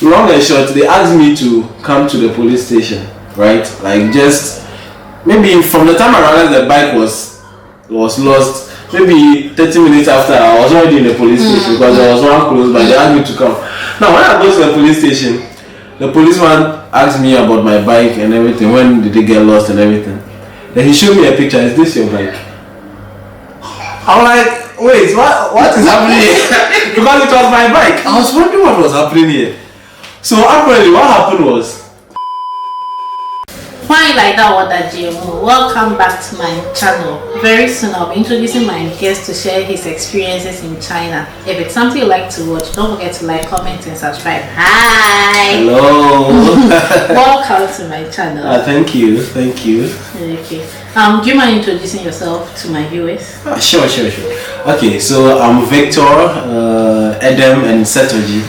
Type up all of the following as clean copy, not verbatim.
long and short, they asked me to come to the police station, right? Like just maybe from the time I realized the bike was lost, maybe 30 minutes after, I was already in the police station because there was one close by. They asked me to come. Now when I go to the police station, the policeman asked me about my bike and everything. When did it get lost and everything? Then he showed me a picture. Is this your bike? I'm like, wait, what is happening here? Because it was my bike. I was wondering what was happening here. So apparently what happened was, Why like that water GMO? Welcome back to my channel. Very soon I'll be introducing my guest to share his experiences in China. If it's something you like to watch, don't forget to like, comment and subscribe. Hi! hello. Welcome to my channel. Thank you. Okay. Do you mind introducing yourself to my viewers? Sure. Okay, so I'm Victor, Edem and Setoji.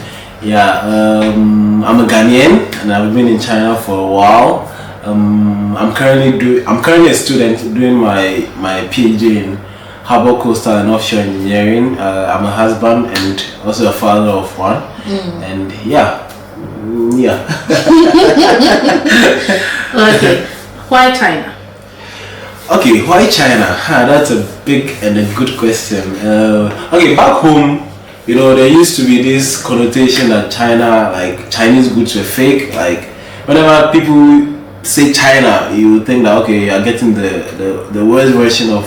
Yeah, I'm a Ghanaian and I've been in China for a while. I'm currently a student doing my PhD in Harbor Coastal and Offshore Engineering. I'm a husband and also a father of one. And yeah. Okay. Why China? Okay, why China? That's a big and a good question. Okay, back home, there used to be this connotation that China, like Chinese goods were fake. Like whenever people say China, you would think that okay, you're getting the worst version of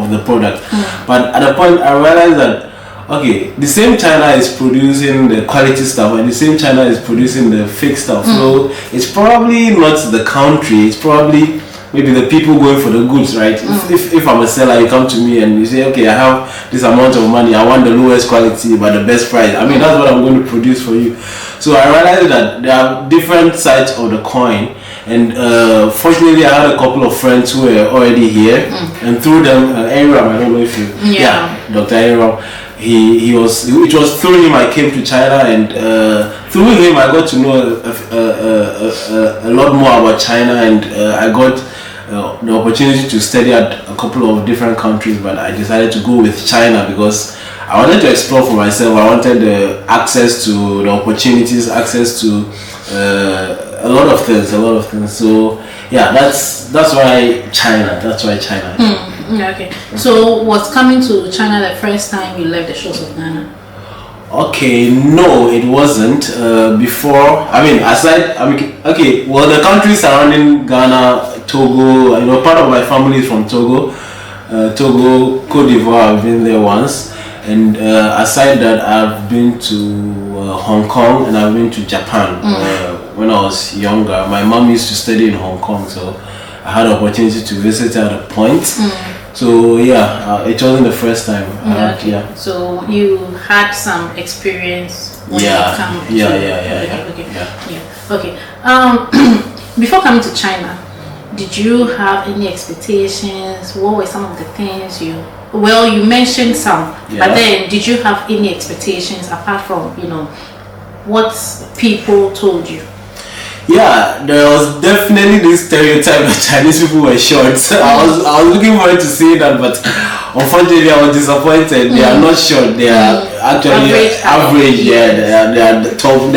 the product. But at a point I realized that okay, the same China is producing the quality stuff and the same China is producing the fake stuff. So it's probably not the country, it's probably maybe the people going for the goods, right? If I'm a seller, you come to me and you say, okay, I have this amount of money, I want the lowest quality but the best price. I mean, that's what I'm going to produce for you. So I realized that there are different sides of the coin. And fortunately, I had a couple of friends who were already here, and through them, Aram, I don't know if you, Dr. Aram, it was through him I came to China, and through him I got to know a lot more about China, and I got the opportunity to study at a couple of different countries, but I decided to go with China because I wanted to explore for myself. I wanted the access to the opportunities, access to a lot of things. So yeah, that's why China. Okay. So was coming to China the first time you left the shores of Ghana? Okay, no, it wasn't. Before, the countries surrounding Ghana, Togo, part of my family is from Togo. Togo, Cote d'Ivoire, I've been there once. And aside that, I've been to Hong Kong and I've been to Japan. When I was younger, my mom used to study in Hong Kong, so I had the opportunity to visit her at a point. So yeah, it wasn't the first time. So you had some experience when you come to Okay. Before coming to China, did you have any expectations? What were some of the things you mentioned some, but then did you have any expectations apart from what people told you? Yeah, there was definitely this stereotype that Chinese people were short. I was looking forward to see that, but unfortunately I was disappointed. They are not short. They are actually average. Yeah, they are top.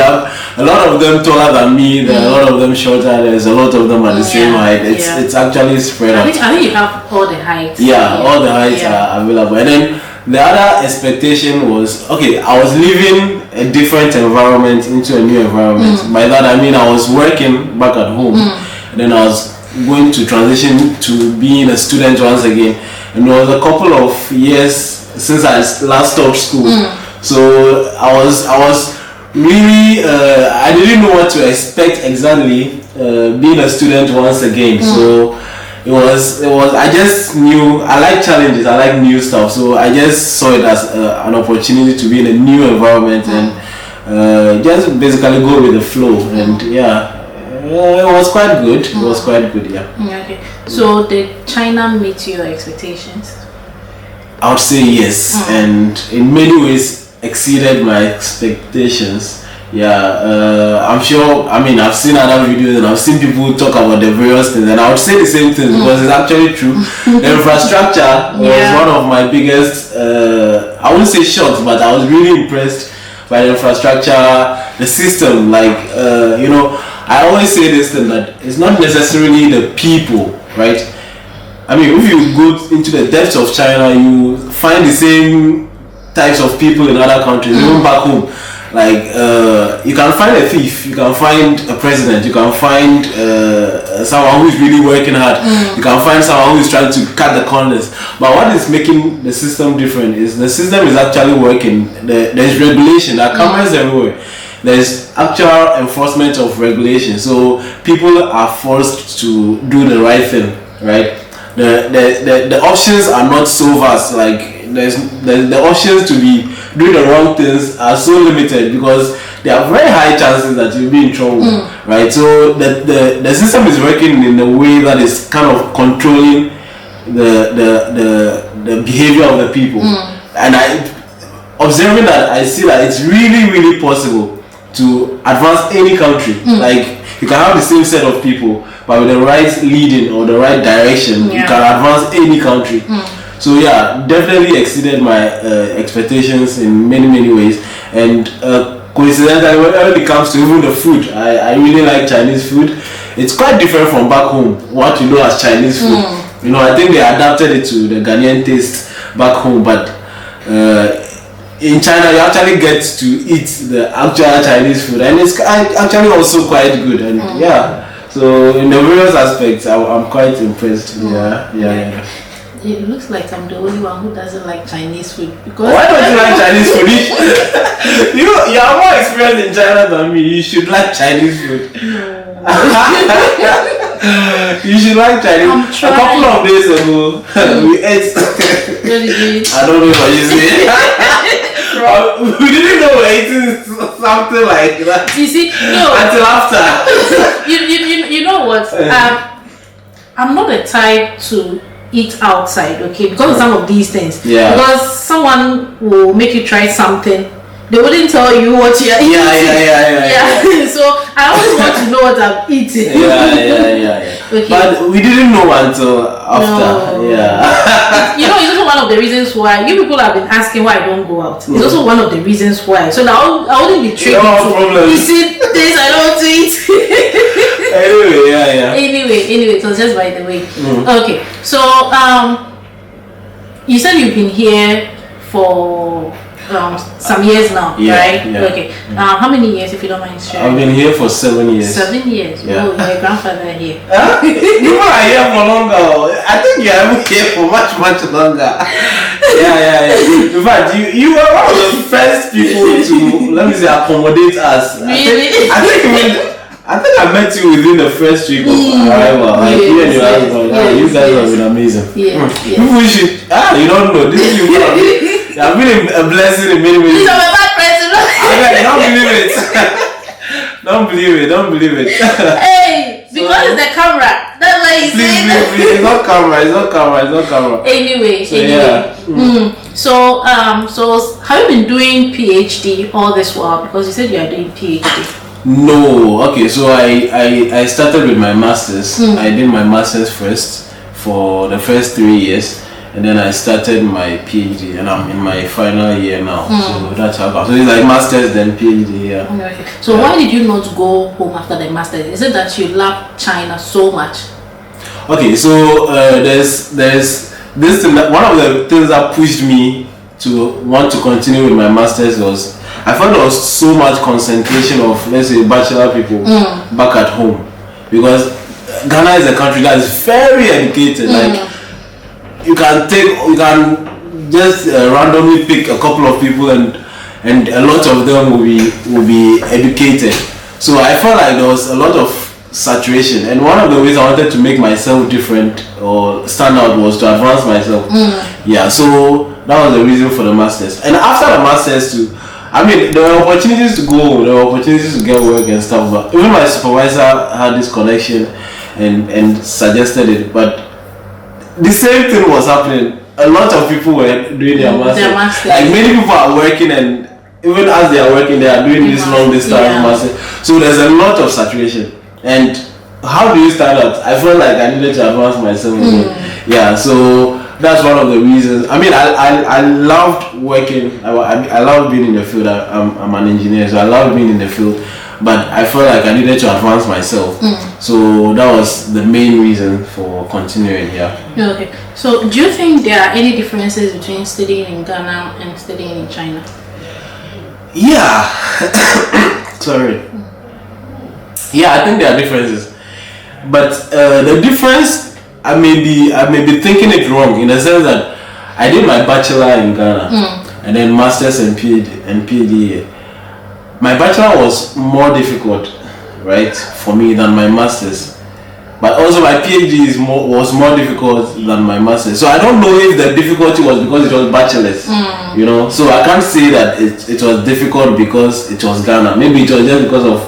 A lot of them taller than me. There are a lot of them shorter. There's a lot of them at the same height. It's actually spread out. I think you have all the heights. All the heights are available. And then the other expectation was, okay, I was leaving a different environment into a new environment. By that I mean I was working back at home, and then I was going to transition to being a student once again. And there was a couple of years since I last stopped school, so I was really I didn't know what to expect exactly being a student once again. So it was I just knew I like challenges, I like new stuff, so I just saw it as an opportunity to be in a new environment and just basically go with the flow. And it was quite good. Okay. So did China meet your expectations? I would say yes, and in many ways exceeded my expectations. I'm sure. I mean, I've seen other videos and I've seen people talk about the various things, and I would say the same thing because it's actually true. The infrastructure was one of my biggest, I wouldn't say shocks, but I was really impressed by the infrastructure. the system. Like I always say this thing that it's not necessarily the people, right? I mean, if you go into the depths of China, you find the same types of people in other countries, even back home. Like you can find a thief, you can find a president, you can find someone who is really working hard, you can find someone who is trying to cut the corners. But what is making the system different is the system is actually working. There's regulation, there are cameras everywhere. There's actual enforcement of regulation, so people are forced to do the right thing, right? The options are not so vast. Like the options to be doing the wrong things are so limited because there are very high chances that you'll be in trouble, right? So the system is working in a way that is kind of controlling the behavior of the people, and observing that, I see that it's really, really possible to advance any country. Like you can have the same set of people, but with the right leading or the right direction, you can advance any country. So yeah, definitely exceeded my expectations in many ways. And coincidentally, when it comes to even the food, I really like Chinese food. It's quite different from back home, what you know as Chinese food. I think they adapted it to the Ghanaian taste back home, but in China you actually get to eat the actual Chinese food, and it's actually also quite good. And so in the various aspects, I'm quite impressed. Yeah. It looks like I'm the only one who doesn't like Chinese food. Because why don't you like Chinese food? You are more experienced in China than me. You should like Chinese food. You should like Chinese. A couple of days ago, we ate. I don't know what you say. We didn't know we were eating something like that. You see, no. Until after. You know what? I'm not the type to eat outside, okay, because of some of these things. Because someone will make you try something, they wouldn't tell you what you're eating. So I always want to know what I'm eating. Okay. But we didn't know until after. It's also one of the reasons why you people have been asking why I don't go out. It's also one of the reasons why. So now I wouldn't be tricked into you see things I don't want to eat. Anyway, it was just by the way. Okay, so you said you've been here for some years now, right? Okay. How many years, if you don't mind sharing? I've been here for 7 years. 7 years. Yeah. Oh, your grandfather here. You are here for longer. I think you are here for much longer. In fact, you were one of the first people to, let me say, accommodate us. Really? I think I met you within the first week of arrival. You and your husband. You guys have been amazing. People should. You don't know. This is you have been a blessing in many ways. I'm a bad person. Don't believe it. Hey, because it's the camera. That's why you say that. Please. It's not camera. Anyway. So have you been doing PhD all this while? Because you said you are doing PhD. No, okay, so I started with my masters. I did my masters first for the first 3 years, and then I started my PhD, and I'm in my final year now. So that's how it. So it's like masters then PhD. Okay. So why did you not go home after the masters? Is it that you love China so much? Okay, so there's this thing that one of the things that pushed me to want to continue with my masters was I found there was so much concentration of, let's say, bachelor people back at home, because Ghana is a country that is very educated. Like you can just randomly pick a couple of people and a lot of them will be educated. So I felt like there was a lot of saturation, and one of the ways I wanted to make myself different or stand out was to advance myself. So that was the reason for the masters. And after the masters too, I mean, there were opportunities to go, there were opportunities to get work and stuff, but even my supervisor had this connection and suggested it. But the same thing was happening. A lot of people were doing their masters. Like many people are working, and even as they are working, they are doing this long distance masters. So there's a lot of saturation. And how do you stand out? I felt like I needed to advance myself. So that's one of the reasons. I mean, I loved working. I loved being in the field. I'm an engineer, so I loved being in the field. But I felt like I needed to advance myself. So that was the main reason for continuing here. Okay. So do you think there are any differences between studying in Ghana and studying in China? Yeah. Sorry. Yeah, I think there are differences. But the difference, I may be thinking it wrong in the sense that I did my bachelor in Ghana and then masters and PhD here. My bachelor was more difficult, right, for me than my masters. But also my PhD was more difficult than my masters. So I don't know if the difficulty was because it was bachelor's, you know. So I can't say that it was difficult because it was Ghana. Maybe it was just because of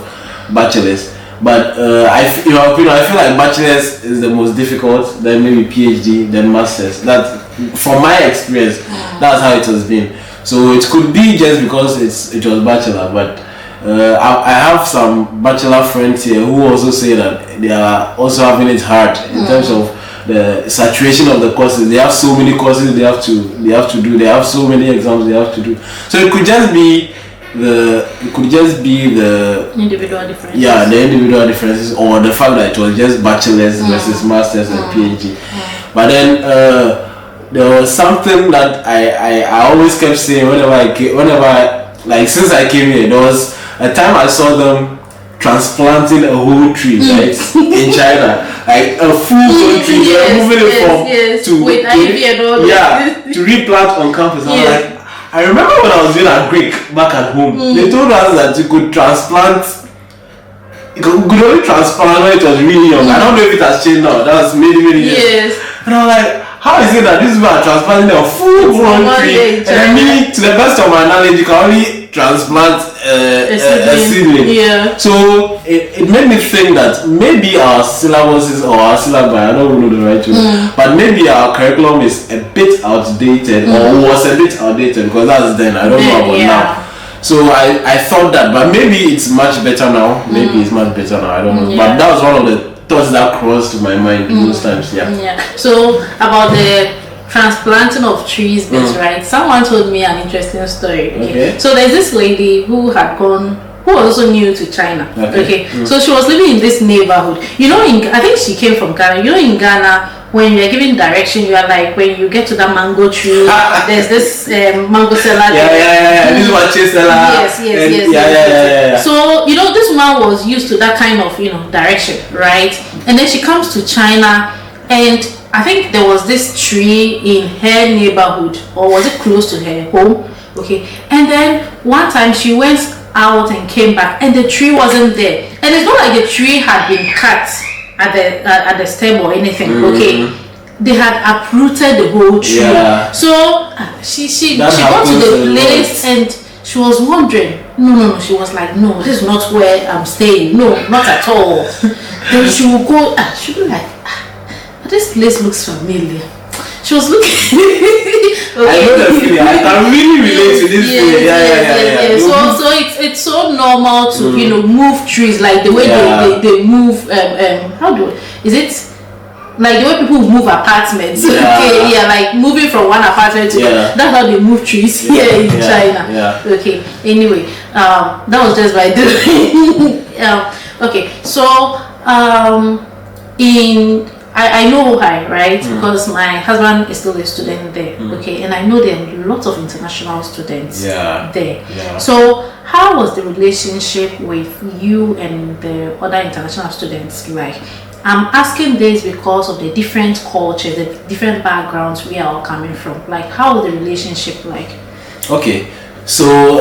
bachelor's. But I feel like bachelor's is the most difficult. Then maybe PhD, then masters. That, from my experience, that's how it has been. So it could be just because it was bachelor, but I have some bachelor friends here who also say that they are also having it hard in terms of the saturation of the courses. They have so many courses they have to do. They have so many exams they have to do. So it could just be the individual differences. Yeah, the individual differences, or the fact that it was just bachelor's versus masters and PhD. But then there was something that I always kept saying whenever like since I came here. There was a time I saw them transplanting a whole tree, right, in China, like a full tree. They're moving it to replant on campus. I was like, I remember when I was doing a Greek back at home, they told us that you could transplant. You could only transplant when it was really young. I don't know if it has changed now. That was many years. And I was like, how is it that these people are transplanting a full-grown tree? And I mean, to the best of my knowledge, you can only transplant a seedling. Yeah. So it made me think that maybe our syllabuses or our syllabi, I don't know the right word, but maybe our curriculum is a bit outdated or was a bit outdated, because that's then. I don't know about now. So I thought that, but maybe it's much better now. Maybe it's much better now. I don't know. But that was one of the thoughts that crossed my mind most times. Yeah. So about the transplanting of trees, right? Someone told me an interesting story. Okay. So there's this lady who was also new to China. Okay. So she was living in this neighborhood. You know, I think she came from Ghana. You know, in Ghana, when you're giving direction, you are like, when you get to that mango tree, there's this mango seller. This one chase seller. Yes. So, you know, this woman was used to that kind of, direction, right? And then she comes to China, and I think there was this tree in her neighborhood, or was it close to her home? Okay. And then one time she went out and came back, and the tree wasn't there. And it's not like the tree had been cut at the stem or anything. Okay, they had uprooted the whole tree. So she got to the place and she was wondering. No, she was like, no, this is not where I'm staying. No, not at all. Then she would go, she would be like, this place looks familiar. She was looking. I know the feeling. I can really relate to this feeling. Yeah. So it's so normal to move trees, like the way they move. Is it like the way people move apartments? Like moving from one apartment to that's how they move trees here in China. Okay. Anyway, that was just by doing. Okay. So I know Wuhan, right? Because my husband is still a student there. Okay, and I know there are lots of international students there. So how was the relationship with you and the other international students like? I'm asking this because of the different cultures, the different backgrounds we are all coming from. Like, how was the relationship like? Okay, so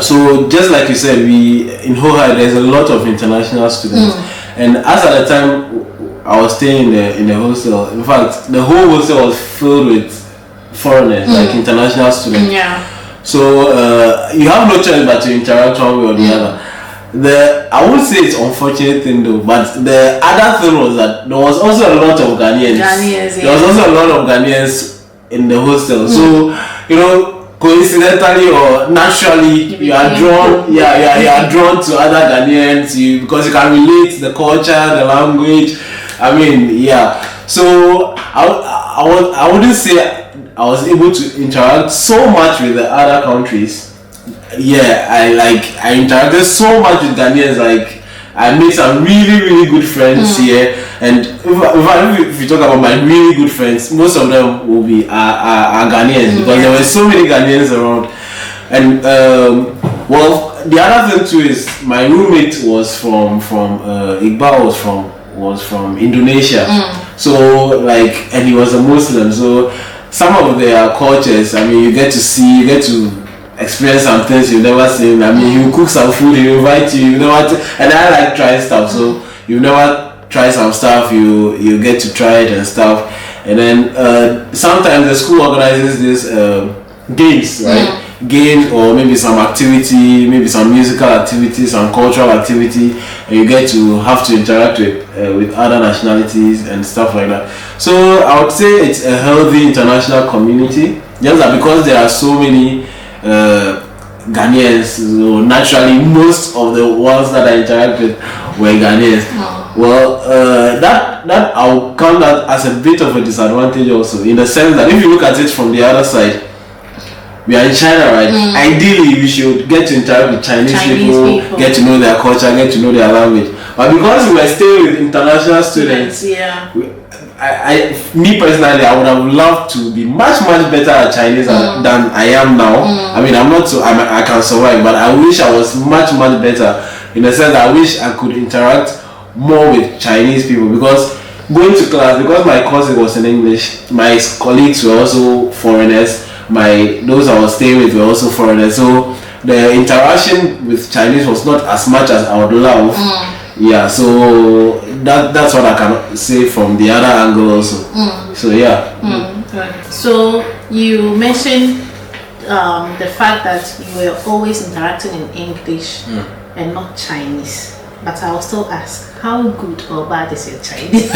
so just like you said, in Wuhan there's a lot of international students. And as at the time I was staying in the hostel, in fact, the whole hostel was filled with foreigners, like international students. So you have no choice but to interact one way or the other. I won't say it's unfortunate thing though, but the other thing was that there was also a lot of Ghanaians. There was also a lot of Ghanaians in the hostel. So coincidentally or naturally, you are drawn to other Ghanaians because you can relate the culture, the language. I mean, so I wouldn't say I was able to interact so much with the other countries. Yeah, I interacted so much with Ghanaians. Like, I made some really good friends here, and if you talk about my really good friends, most of them will be are Ghanaians, because there were so many Ghanaians around. And well, the other thing too is my roommate was from Iqbal was from Indonesia. So like, and he was a Muslim. So some of their cultures, I mean, you get to experience some things you've never seen. I mean, you cook some food, you invite you know, and I like trying stuff. So you've never tried some stuff, you get to try it and stuff. And then sometimes the school organizes this games, right? Games, or maybe some activity, maybe some musical activity, some cultural activity, and you get to have to interact with other nationalities and stuff like that. So I would say it's a healthy international community. Just that because there are so many Ghanaians, so naturally most of the ones that I interact with were Ghanaians. Well, that I'll count that as a bit of a disadvantage also, in the sense that if you look at it from the other side, we are in China, right? Ideally, we should get to interact with Chinese people, get to know their culture, get to know their language. But because we were staying with international students, me personally, I would have loved to be much better at Chinese than I am now. I mean, I'm not so I can survive, but I wish I was much better, in the sense that I wish I could interact more with Chinese people, because going to class, because my course was in English, my colleagues were also foreigners. Those I was staying with were also foreigners, so the interaction with Chinese was not as much as I would love. Yeah, so that's what I can say from the other angle also. So yeah. So you mentioned the fact that you were always interacting in English and not Chinese, but I will still ask, how good or bad is your Chinese?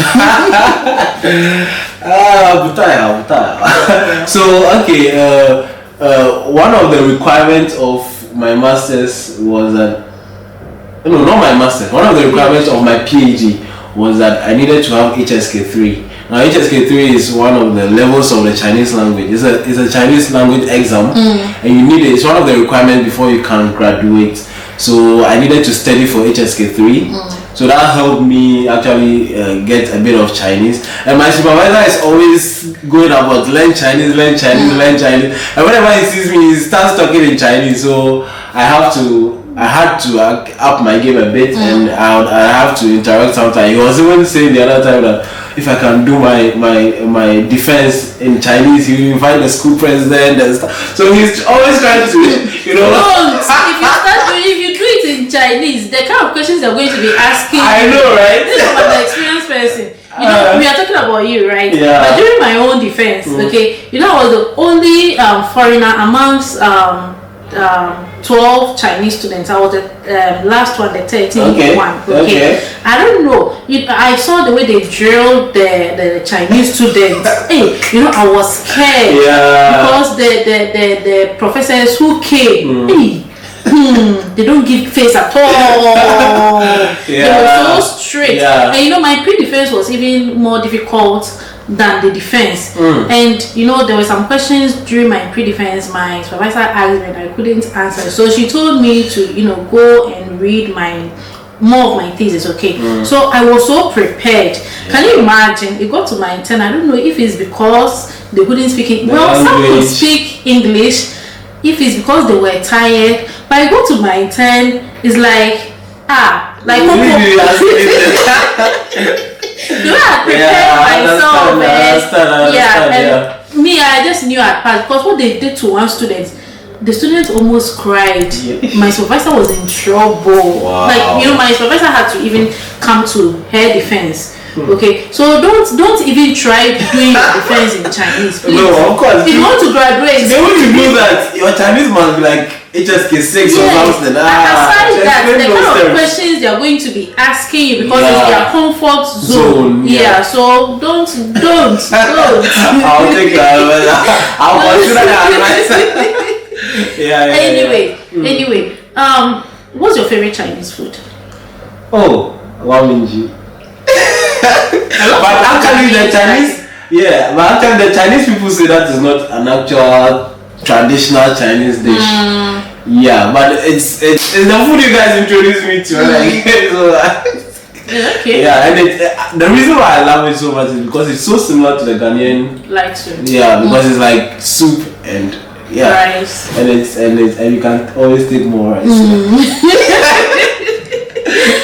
So okay, one of the requirements of my masters was that, no, not my masters, one of the requirements of my PhD was that I needed to have HSK3. Now HSK3 is one of the levels of the Chinese language. It's a Chinese language exam, and you need it. It's one of the requirements before you can graduate. So I needed to study for HSK3. So that helped me actually get a bit of Chinese. And my supervisor is always going about learn Chinese. And whenever he sees me, he starts talking in Chinese. So I had to up my game a bit, and I have to interact sometimes. He was even saying the other time that if I can do my defense in Chinise, he will invite the school president and stuff. So he's always trying to, if you do it in Chinese, the kind of questions they're going to be asking. I know, right? This is about the experienced person. We are talking about you, right? Yeah. But during my own defense, okay, I was the only foreigner amongst 12 Chinese students. I was the last one, the 13th one. Okay. I don't know. I saw the way they drilled the Chinese students. Hey, I was scared. Because the professors who came, they don't give face at all. They were so strict. And my pre-defense was even more difficult than the defense. And there were some questions during my pre-defense my supervisor asked me and I couldn't answer, so she told me to go and read more of my thesis. So I was so prepared. Can you imagine? It got to my intern. I don't know if it's because they couldn't speak it. Well, some could speak English. If it's because they were tired, but I go to my intern, it's like I prepared myself, and me, I just knew I'd passed, because what they did to one student, the student almost cried. My supervisor was in trouble. My supervisor had to even come to her defense. So don't even try doing your defense in Chinese, please. No, of course. If you want to graduate, they want to do that. Your Chinese must be like HSK6 or something. Aside that, the kind of questions they are going to be asking you, because it's their comfort zone. So don't. I'll take that. I'll consider that. Anyway, what's your favorite Chinese food? Oh, Wao Minji. But actually, the Yeah, but actually the Chinese people say that is not an actual traditional Chinese dish. Yeah, but it's the food you guys introduced me to. Like, Okay. yeah, and the reason why I love it so much is because it's so similar to the Ghanaian. Like soup. Yeah, because it's like soup and rice. and and you can always take more rice.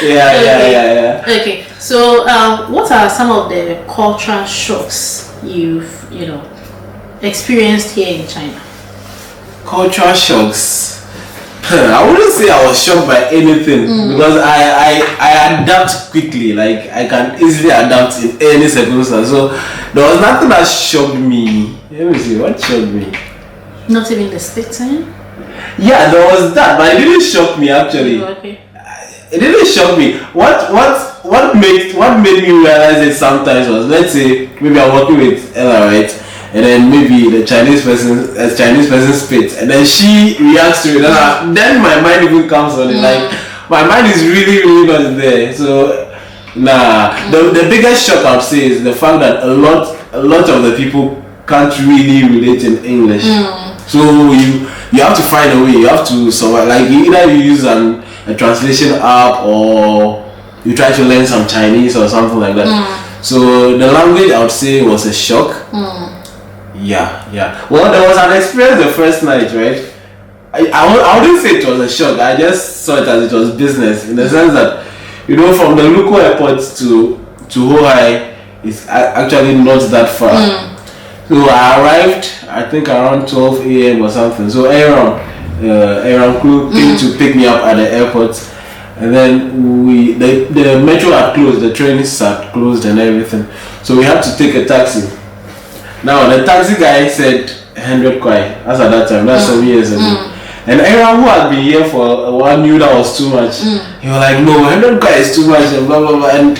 Yeah. Okay, so what are some of the cultural shocks you've experienced here in China? Cultural shocks. I wouldn't say I was shocked by anything because I adapt quickly. Like I can easily adapt in any circumstance. So there was nothing that shocked me. Let me see what shocked me. Not even the spitting? Yeah, there was that, but it didn't shock me actually. Okay. It didn't shock me. What made me realize it sometimes was, let's say maybe I'm working with Ella, right? And then maybe a Chinese person spits, and then she reacts to it, and then my mind even comes on it. Like my mind is really not there. So the biggest shock I'd say is the fact that a lot of the people can't really relate in English. So you have to find a way. You have to survive. Like either you use a translation app or you try to learn some Chinese or something like that. So the language I would say was a shock. Yeah. Well, there was an experience the first night, right? I wouldn't say it was a shock. I just saw it as it was business in the sense that from the local airport to Hohai is actually not that far. So I arrived, I think around 12 a.m. or something. So Aaron crew came to pick me up at the airport, and then the metro had closed, the trains had closed and everything. So we had to take a taxi. Now the taxi guy said 100 kwai. As at that time, that's 7 years ago. And everyone who had been here for a while knew that was too much. He was like, no, 100 kwai is too much and blah blah blah. And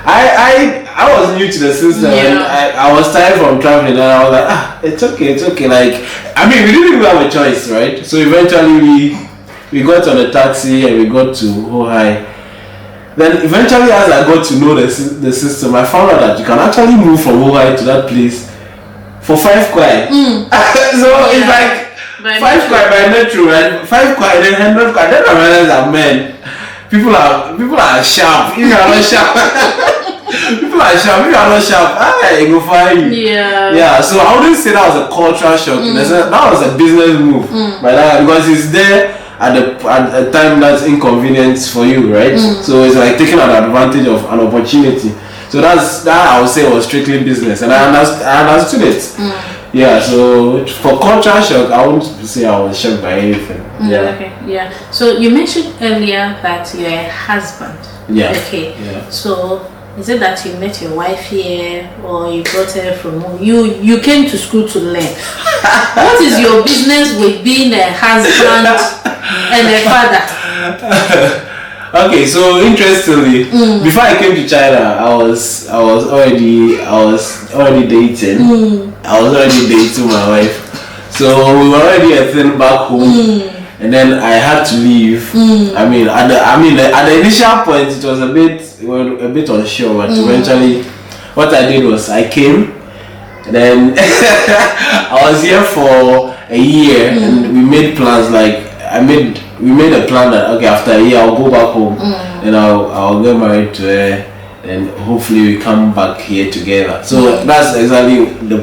I was new to the system and I was tired from traveling, and I was like, it's okay. Like, I mean, we didn't even have a choice, right? So eventually we got on a taxi and we got to Hohai. Then eventually, as I got to know the system, I found out that you can actually move from Hohai to that place for 5 kwai. So it's like 5 kwai by metro and 5 kwai then 100 kwai. Then I realized that, man, people are sharp. If you are not sharp, people are sharp. If you are not sharp, I go find you. Yeah. So I wouldn't say that was a cultural shock. That was a business move, because it's there at a time that's inconvenient for you, right? So it's like taking an advantage of an opportunity. So that I would say was strictly business, and I understood it. Yeah. So for cultural shock, I wouldn't say I was shocked by anything. Okay. Yeah. So you mentioned earlier that you're a husband. Yeah. Okay. Yeah. So is it that you met your wife here, or you brought her from home? You came to school to learn. What is your business with being a husband and a father? Okay, so interestingly, before I came to China, I was already dating. I was already dating my wife. So we were already a thing back home, and then I had to leave. I mean, at the initial point, it was a bit unsure, but eventually, what I did was I came, and then I was here for a year, and we made plans. Like we made a plan that after a year I'll go back home, and I'll get married to her, and hopefully we come back here together. So that was exactly the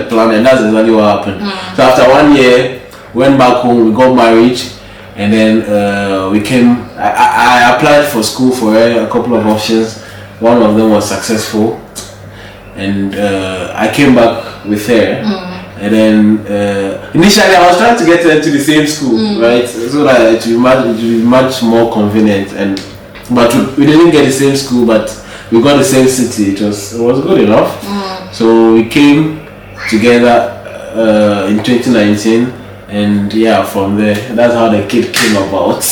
plan, and that's exactly what happened. So after 1 year, went back home, we got married, and then we came. I applied for school for her, a couple of options. One of them was successful, and I came back with her. And then initially I was trying to get her to the same school, right, so that it would be much more convenient. But we didn't get the same school, but we got the same city. It was good enough. So we came together in 2019, and from there, that's how the kid came about.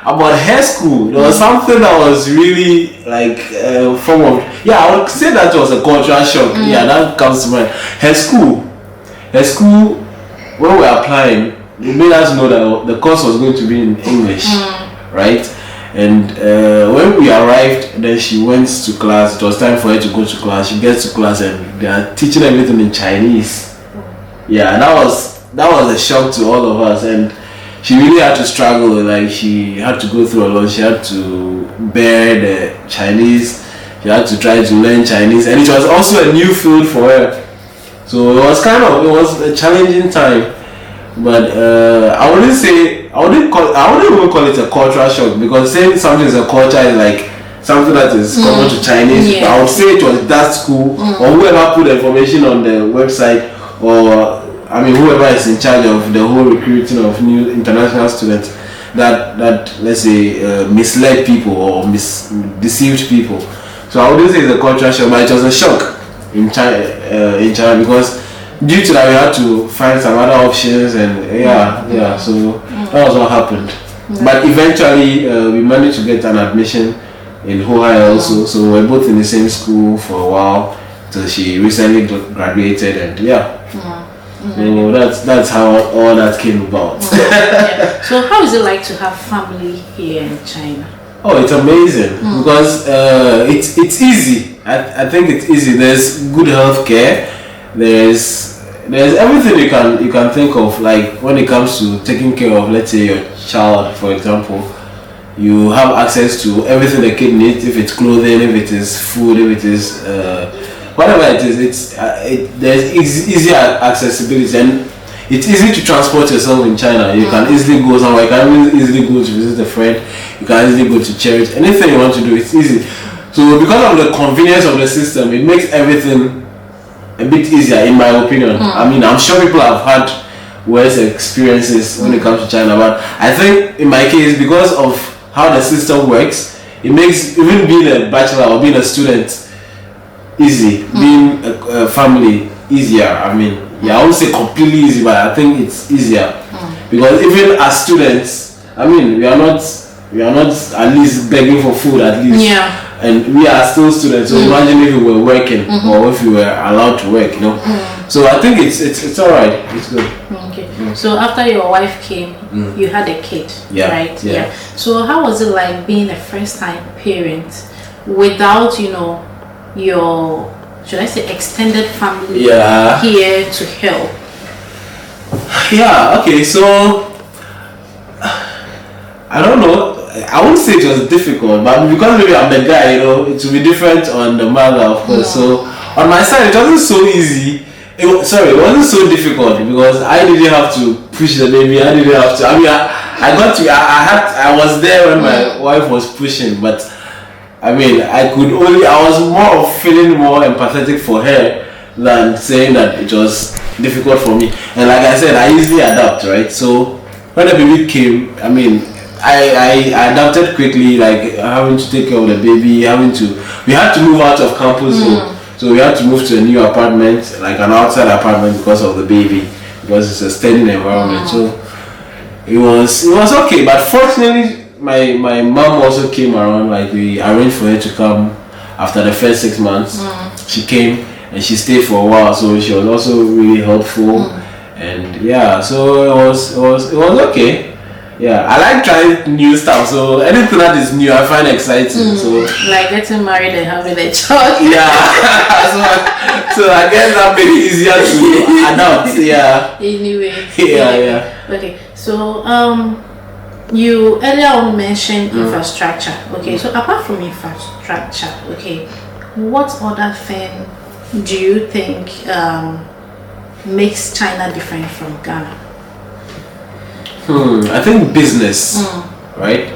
About her school, there was something that was really like a form of, I would say that was a cultural shock. That comes to mind. Her school, when we were applying, they made us know that the course was going to be in English, right? And when we arrived, then she went to class. It was time for her to go to class. She gets to class and they are teaching everything in Chinese. Yeah, that was a shock to all of us, and she really had to struggle. Like, she had to go through a lot. She had to bear the Chinese. She had to try to learn Chinese, and it was also a new field for her. So it was a challenging time. But I wouldn't even call it a cultural shock, because saying something is a culture is like something that is common to Chinese. Yeah. I would say it was that school or whoever put the information on the website, or I mean whoever is in charge of the whole recruiting of new international students, that let's say misled people or deceived people. So I wouldn't say it's a cultural shock, but it was a shock in China because due to that we had to find some other options, and so that was what happened. But eventually we managed to get an admission in Ohio also, so we're both in the same school for a while till she recently graduated, and so that's how all that came about. So how is it like to have family here in China? Oh, it's amazing because it's easy. I think it's easy. There's good health care. There's everything you can think of, like when it comes to taking care of, let's say, your child, for example. You have access to everything the kid needs, if it's clothing, if it is food, if it is whatever it is. There's easy accessibility, and it's easy to transport yourself in China. You can easily go somewhere. You can easily go to visit a friend. You can easily go to church. Anything you want to do, it's easy. So because of the convenience of the system, it makes everything a bit easier, in my opinion. I mean, I'm sure people have had worse experiences when it comes to China, but I think in my case, because of how the system works, it makes even being a bachelor or being a student easy, being a family easier. I mean, I won't say completely easy, but I think it's easier because even as students, I mean, we are not at least begging for food at least. And we are still students, so imagine if we were working or if we were allowed to work, So I think it's alright. It's good. Okay. So after your wife came, you had a kid, right? Yeah. So how was it like being a first-time parent without, your, should I say, extended family here to help? Yeah. Okay. So I don't know. I won't say it was difficult, but because maybe I'm the guy, it will be different on the mother, of course. So on my side, it wasn't so easy. It wasn't so difficult because I didn't have to push the baby. I didn't have to. I mean, I was there when my wife was pushing, but I mean, I was more of feeling more empathetic for her than saying that it was difficult for me. And like I said, I easily adapt, right? So when the baby came, I mean, I adapted quickly, like having to take care of the baby, we had to move out of campus, so we had to move to a new apartment, like an outside apartment because of the baby, because it's a steady environment. So it was okay, but fortunately my mom also came around, like we arranged for her to come after the first 6 months. She came and she stayed for a while, so she was also really helpful, and so it was okay. Yeah, I like trying new stuff, so anything that is new I find exciting. So like getting married and having a child. So I guess that made it easier to adapt. Anyway. Okay. So you earlier on mentioned infrastructure. Okay, so apart from infrastructure, okay, what other thing do you think makes China different from Ghana? I think business, right?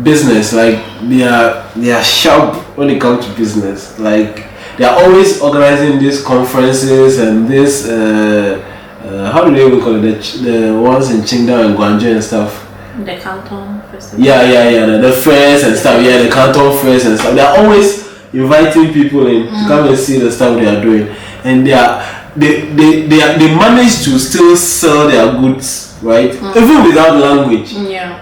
Business, like they are sharp when it comes to business. Like they are always organizing these conferences and this how do they even call it, the ones in Qingdao and Guangzhou and stuff. The Canton Festival. The fairs and stuff. The Canton fairs and stuff. They are always inviting people in to come and see the stuff they are doing, and they manage to still sell their goods. Right, even without language,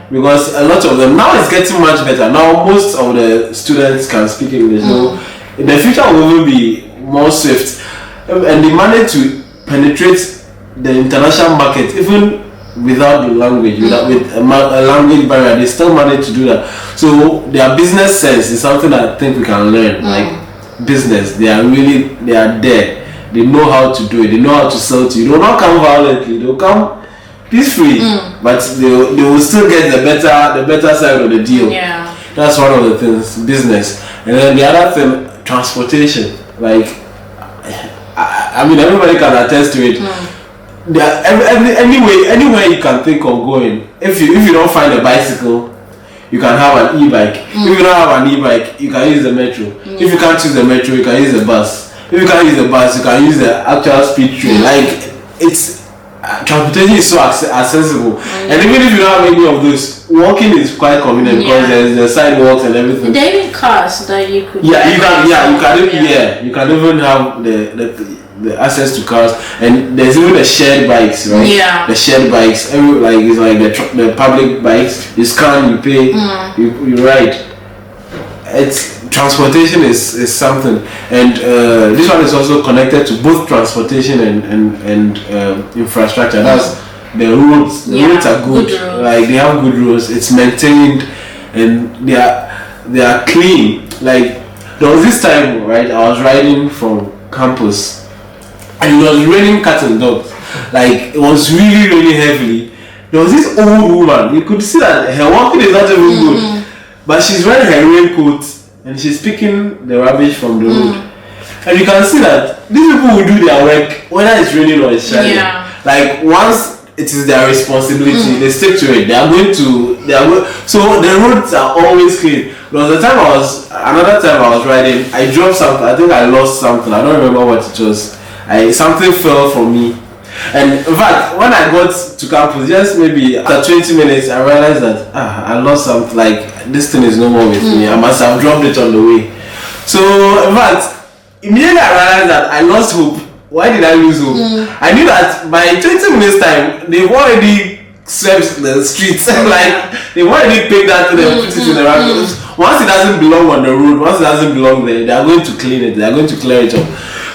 because a lot of them now it's getting much better. Now most of the students can speak English, so in the future will even be more swift, and they manage to penetrate the international market even without the language, with a language barrier, they still manage to do that. So their business sense is something I think we can learn. Like business, they are there. They know how to do it. They know how to sell to you. They will not come violently. They will come peacefully, but they will still get the better side of the deal. Yeah, that's one of the things. Business, and then the other thing, transportation. Like, I mean, everybody can attest to it. Anywhere you can think of going. If you don't find a bicycle, you can have an e-bike. If you don't have an e-bike, you can use the metro. If you can't use the metro, you can use the bus. If you can't use the bus, you can use the actual speed train. Like, it's transportation is so accessible, and even if you don't have any of those, walking is quite convenient because there's the sidewalks and everything. There are even cars that you could. You can even have the access to cars, and there's even the shared bikes, right? Yeah. The shared bikes, it's like the public bikes. You scan, you pay, you ride. It's transportation is something, and this one is also connected to both transportation and infrastructure. That's the roads. The roads are good. Like, they have good roads. It's maintained, and they are clean. Like, there was this time, right? I was riding from campus, and it was raining cats and dogs. Like, it was really, really heavily. There was this old woman. You could see that her walking is not even good. But she's wearing her raincoat and she's picking the rubbish from the road. And you can see that these people will do their work whether it's raining or it's shining. Yeah. Like, once it is their responsibility, they stick to it. So the roads are always clean. There was another time I was riding, I dropped something. I think I lost something. I don't remember what it was. Something fell from me. And in fact, when I got to campus, just maybe after 20 minutes, I realized that I lost something. Like, this thing is no more with me. I must have dropped it on the way. So, in fact, immediately I realized that I lost hope. Why did I lose hope? I knew that by 20 minutes time, they've already swept the streets. Like, they've already picked that thing and put it in the right place. Once it doesn't belong on the road, once it doesn't belong there, they are going to clean it. They are going to clear it up.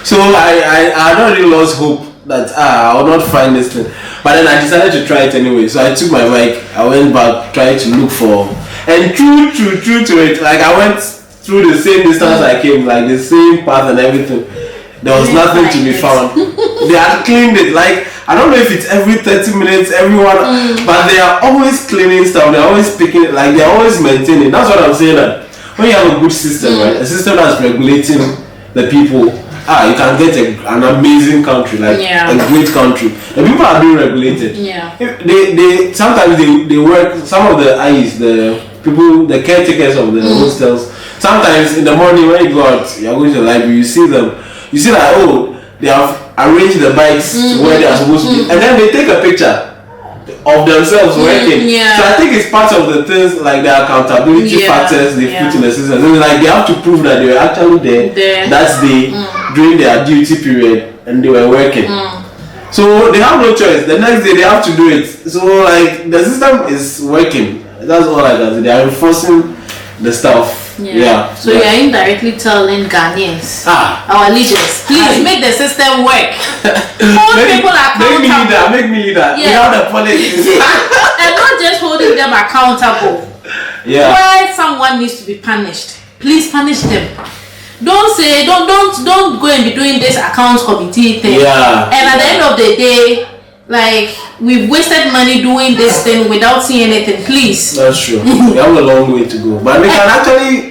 So I had already lost hope that I will not find this thing, but then I decided to try it anyway. So I took my bike, I went back, tried to look for, and true to it, like, I went through the same distance I came, like the same path and everything. There was nothing to be found. They had cleaned it. Like, I don't know if it's every 30 minutes, everyone, but they are always cleaning stuff. They're always picking it, like, they're always maintaining. That's what I'm saying. That when you have a good system, right, a system that's regulating the people, you can get an amazing country, like a great country. The people are being regulated. Yeah. They sometimes they work. Some of the IEs, the people, the caretakers of the hostels. Sometimes in the morning when you go out, you're going to the library, you see them. You see that they have arranged the bikes to where they are supposed to be, and then they take a picture of themselves working. So I think it's part of the things, like the accountability factors they put in the system. So like, they have to prove that they were actually there that day during their duty period and they were working. So they have no choice. The next day they have to do it. So like, the system is working. That's all I can say. They are enforcing the stuff. So you are indirectly telling Ghanaians, our leaders, please make the system work. Hold people accountable. Make me leader. Without the politics. And not just holding them accountable. Why someone needs to be punished, please punish them. Don't say, don't go and be doing this accounts committee thing. And at the end of the day, like, we've wasted money doing this thing without seeing anything. Please. That's true. We have a long way to go, but we can actually.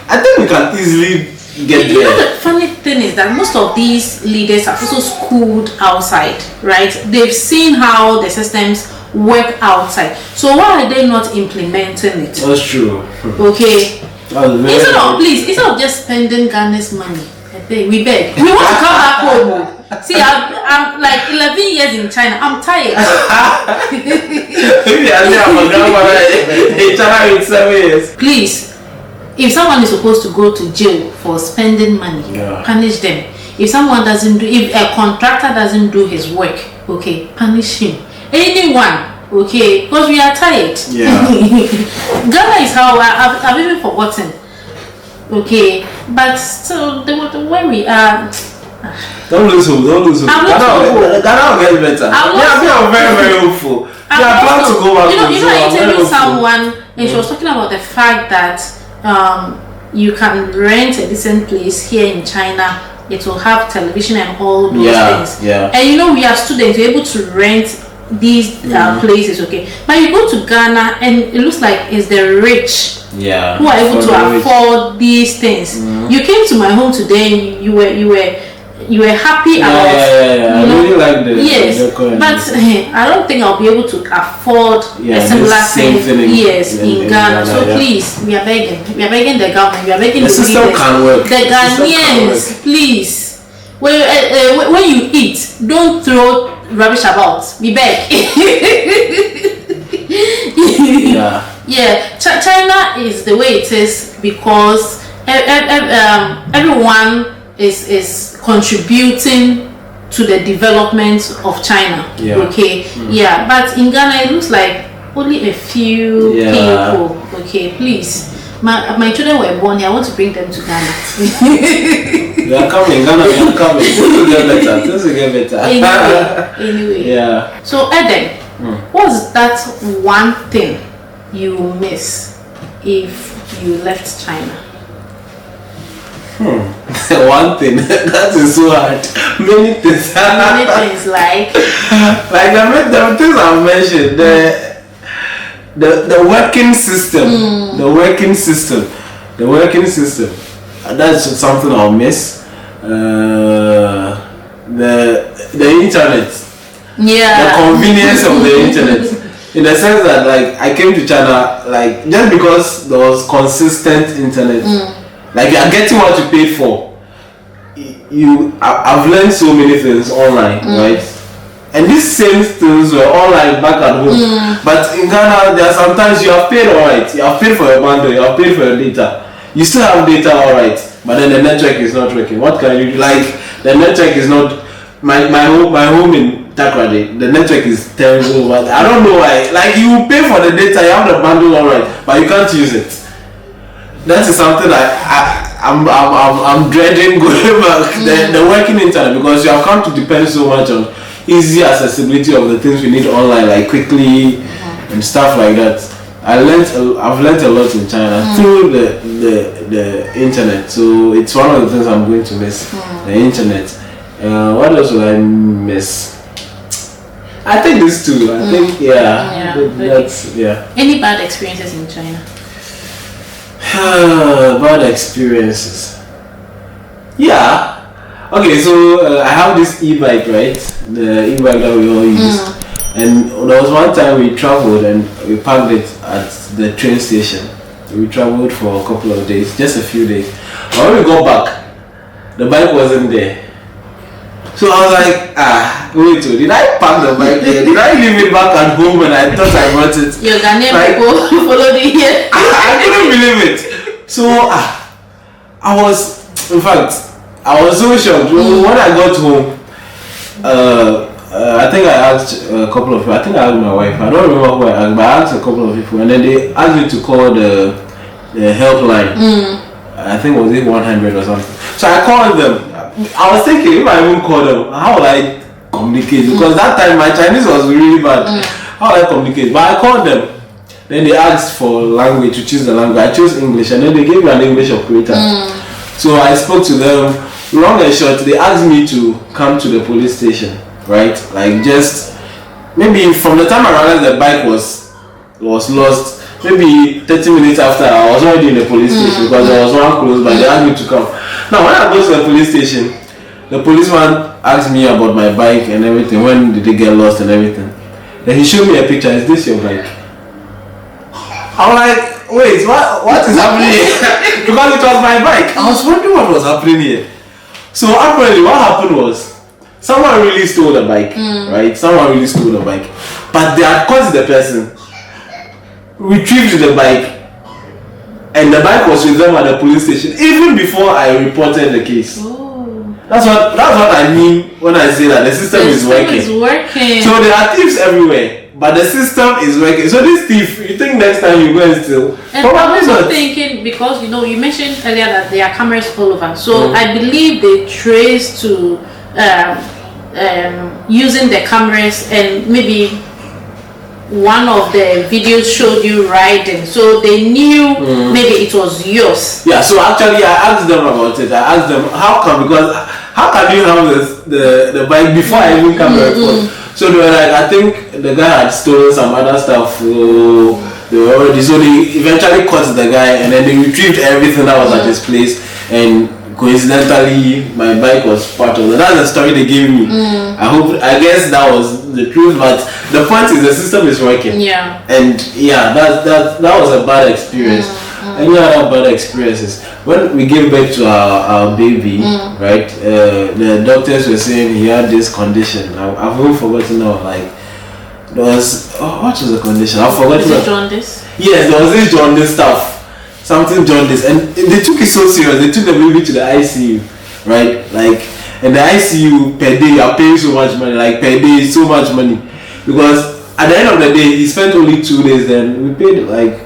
I think we can easily get there. You know, the funny thing is that most of these leaders are also schooled outside, right? They've seen how the systems work outside. So why are they not implementing it? That's true. Okay. Instead of just spending Ghana's money, we beg. We want to come back home. See, I'm like 11 years in China. I'm tired. Please, if someone is supposed to go to jail for spending money, punish them. If a contractor doesn't do his work, okay, punish him. Anyone, okay, because we are tired. Ghana is how I've even forgotten. Okay, but still, where we are. Don't lose hope. Ghana will get better. I'm very, very hopeful. I plan to go back. I interviewed someone and she was talking about the fact that you can rent a decent place here in China. It will have television and all those things. Yeah. And we are students, we're able to rent these places, okay. But you go to Ghana and it looks like it's the rich who are able to afford these things. You came to my home today and you were happy about I really like the but I don't think I'll be able to afford a similar thing in Ghana. So please, we are begging the government, we are begging the system can work. The Ghanaians, please, when you eat, don't throw rubbish about. We beg. China is the way it is because everyone is contributing to the development of China. But in Ghana it looks like only a few people. Okay, please. My children were born here. I want to bring them to Ghana. They are coming. Ghana, they are coming. Things will get better. Anyway. Yeah. So Eden, what's that one thing you miss if you left China? One thing that is so hard. Many things. Many things like the things I've mentioned. The working system. The working system. That's something I'll miss. The internet. The convenience of the internet. In the sense that I came to China just because there was consistent internet. You are getting what you paid for. I've learned so many things online, right? And these same things were online back at home. But in Ghana, there are sometimes you have paid alright. You have paid for your bundle, you have paid for your data. You still have data alright, but then the network is not working. What can you do? The network is not. My home in Takoradi, the network is terrible. But I don't know why. You pay for the data, you have the bundle alright, but you can't use it. That is something I'm dreading going back. The working internet, because you have come to depend so much on easy accessibility of the things we need online, quickly and stuff like that. I've learned a lot in China through the internet. So it's one of the things I'm going to miss, the internet. What else will I miss? I think these two. I think that's Any bad experiences in China? Bad experiences. Yeah. Okay, so I have this e-bike, right? The e-bike that we all use. And there was one time we traveled and we parked it at the train station. We traveled for a couple of days, just a few days. But when we got back, the bike wasn't there. So I was like, wait, did I park the bike there? Did I leave it back at home and I thought I brought it? Your Ghanaian people followed it here. I couldn't believe it. So I was so shocked. When I got home, I think I asked a couple of people. I think I asked my wife. I don't remember who I asked, but I asked a couple of people. And then they asked me to call the helpline. I think it was 100 or something. So I called them. I was thinking, if I even call them, how will I communicate? Because that time my Chinese was really bad. How will I communicate? But I called them. Then they asked for language, to choose the language. I chose English, and then they gave me an English operator. So I spoke to them. Long and short, they asked me to come to the police station, right? Just maybe from the time I realized the bike was lost, maybe 30 minutes after, I was already in the police station because there was one close by. They asked me to come. Now when I go to the police station, the policeman asked me about my bike and everything. When did it get lost and everything? Then he showed me a picture. Is this your bike? I'm like, wait, what is happening here? Because it was my bike. I was wondering what was happening here. So apparently what happened was someone really stole the bike, right? Someone really stole the bike. But they had caught the person, retrieved the bike, and the bike was with them at the police station even before I reported the case. That's what I mean when I say that the system is working. So there are thieves everywhere, but the system is working. So this thief, you think next time you go and steal? And I'm also thinking, because you mentioned earlier that there are cameras all over. So I believe they trace to using the cameras and maybe one of the videos showed you riding, so they knew maybe it was yours. Yeah, so actually I asked them about it. I asked them how come, because how can you have the bike before I even come to the report? So they were like, I think the guy had stolen some other stuff. So they were already, so they eventually caught the guy, and then they retrieved everything that was at his place, and coincidentally my bike was part of it. That's the story they gave me. I guess that was the truth, but the point is the system is working. Yeah. And yeah, that was a bad experience. Any other bad experiences? When we gave birth to our baby, right? The doctors were saying he had this condition. I've even forgotten now. Like there was what was the condition? I've forgotten. Is it jaundice? Yes, there was this jaundice stuff. Something jaundice, and they took it so serious. They took the baby to the ICU, right? Like, and the ICU per day, you're paying so much money. Like per day, so much money, because at the end of the day, he spent only 2 days. Then we paid like,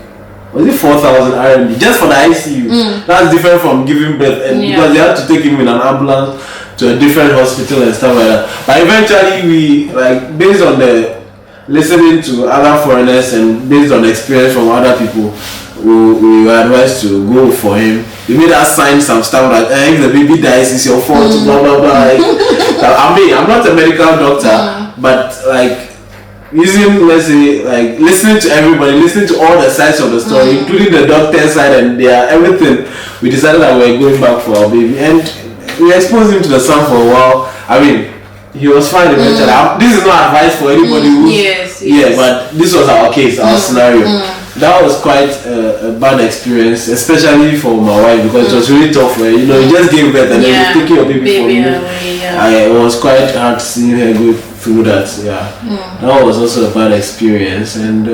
was it 4,000 RMB just for the ICU? That's different from giving birth, and because they had to take him in an ambulance to a different hospital and stuff like that. But eventually, we like based on the listening to other foreigners and based on the experience from other people. We were advised to go for him. They made us sign some stuff like, if the baby dies, it's your fault, blah blah blah. I mean, I'm not a medical doctor, but like using, let's say, like listening to everybody, listening to all the sides of the story, including the doctor's side and their everything, we decided that we were going back for our baby, and we exposed him to the sun for a while. I mean, he was fine eventually. This is not advice for anybody who. Yes. But this was our case, our scenario. That was quite a bad experience, especially for my wife, because it was really tough. You know, you just gave birth and then you're taking your baby from you. It was quite hard seeing her go through that. Yeah, that was also a bad experience, and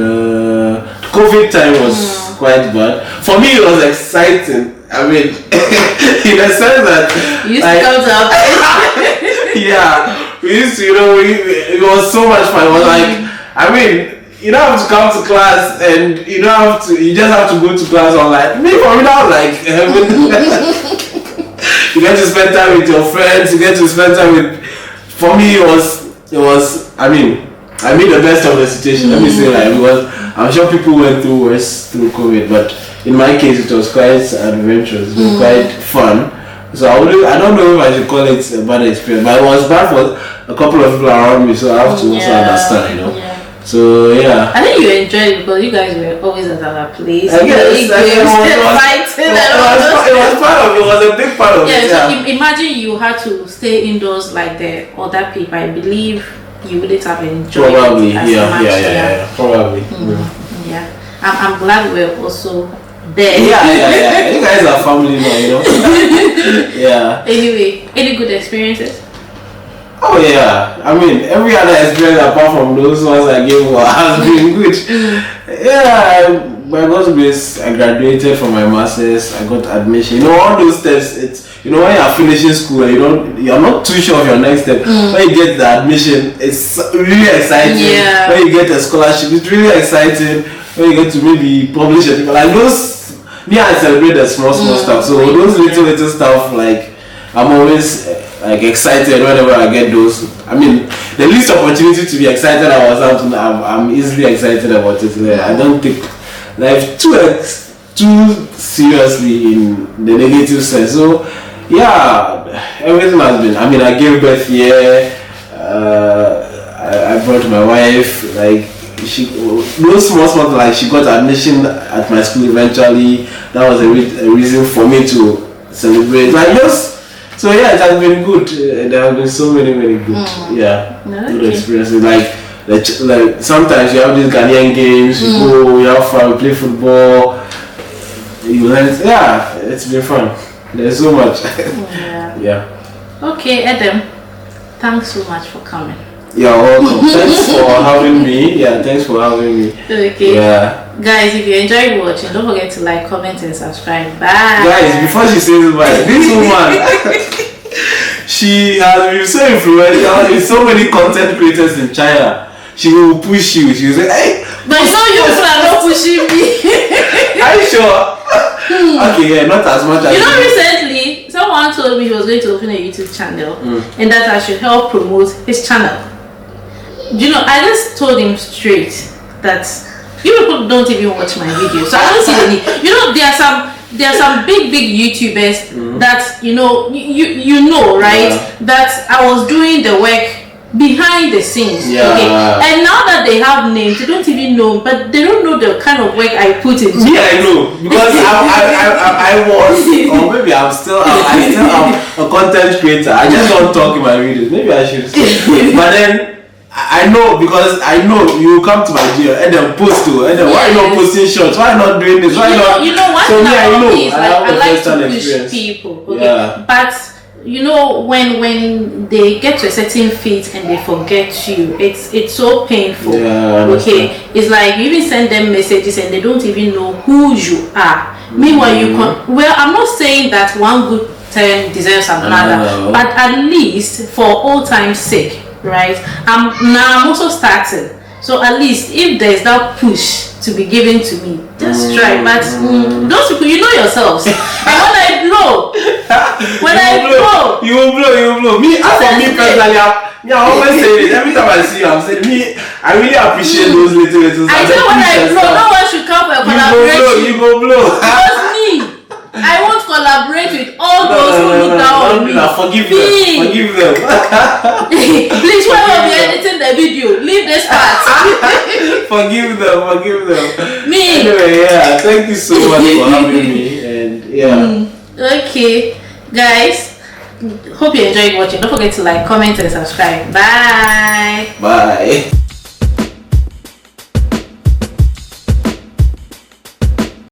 COVID time was quite bad. For me, it was exciting. I mean, in a sense that you used to come to our place. Yeah, we used to. You know, it was so much fun. It was like, I mean. You don't have to come to class, and you don't have to. You just have to go to class online. Me, for me, that was like heaven. You get to spend time with your friends. You get to spend time with. For me, it was. I mean, I made the best of the situation. Let me say that, because I'm sure people went through worse through COVID, but in my case, it was quite adventurous. It was quite fun. So I don't know if I should call it a bad experience, but it was bad for a couple of people around me. So I have to also understand, you know. So yeah, I think you enjoyed it because you guys were always at our place. I guess it was part of it. It was a big part of it. So imagine you had to stay indoors like the other people. I believe you wouldn't have enjoyed probably, it as much. Yeah, probably. Yeah, I'm glad we're also there. Yeah. You guys are family now, you know. Yeah. Anyway, any good experiences? Oh yeah, I mean every other experience apart from those ones I gave has been good. Yeah, by God's grace, I graduated from my masters. I got admission. You know, all those steps. It's, you know, when you're finishing school and you're not too sure of your next step. When you get the admission, it's really exciting. Yeah. When you get a scholarship, it's really exciting. When you get to maybe publish a paper, like those. Me, I celebrate the small stuff. So those little stuff, like I'm always like excited whenever I get those. I mean, the least opportunity to be excited about something, I'm easily excited about it. I don't take life too seriously in the negative sense. So yeah, everything has been. I mean, I gave birth here. I brought my wife. Like those small like she got admission at my school eventually. That was a reason for me to celebrate. Like just. So yeah, it has been good. There have been so many good, good experiences. Like sometimes you have these Ghanaian games. You go, you have fun, you play football. You learn. Yeah, it's been fun. There's so much. Yeah. Okay, Adam. Thanks so much for coming. You're welcome. Thanks for having me. Yeah, thanks for having me. Okay. Yeah. Guys, if you enjoyed watching, don't forget to like, comment, and subscribe. Bye. Guys, before she says bye, this woman, she has been so influential in so many content creators in China. She will push you. She will say, hey. But you know you are not pushing me. Are you sure? Okay, yeah, not as much as you know. Recently, someone told me he was going to open a YouTube channel, and that I should help promote his channel. You know, I just told him straight. that you people don't even watch my videos, so I don't see the need. You know, there are some big YouTubers that you know, right? Yeah. That I was doing the work behind the scenes. Yeah. Okay. And now that they have names, they don't even know, but they don't know the kind of work I put into. Me, I know, because I was, or maybe I still am a content creator. I just don't talk in my videos. Maybe I should stop. But then I know, because I know you come to my video and then post to, and then why not posting shorts? Why not doing this? Why not? You know what? So me, I know. Is, I like to push people. Okay. Yeah. But you know, when they get to a certain feat and they forget you, it's so painful. Yeah, okay, it's like you even send them messages and they don't even know who you are. Meanwhile, well, I'm not saying that one good turn deserves another, but at least for old time's sake, right? I'm also starting, so at least if there's that push to be given to me, just try. But those people, you know yourselves. And when I blow, you will blow. Me, for me personally, I always say this. Every time I see you, I'm saying, I really appreciate those little. I say when I blow, no one should come for a collaboration. You go blow. Because me, I won't collaborate with all those who look down on me. Forgive them. Please, whoever be editing the video, leave this part. Forgive them. Me. Anyway, yeah, thank you so much for having me, and yeah. Okay, guys, hope you enjoyed watching. Don't forget to like, comment, and subscribe. Bye. Bye.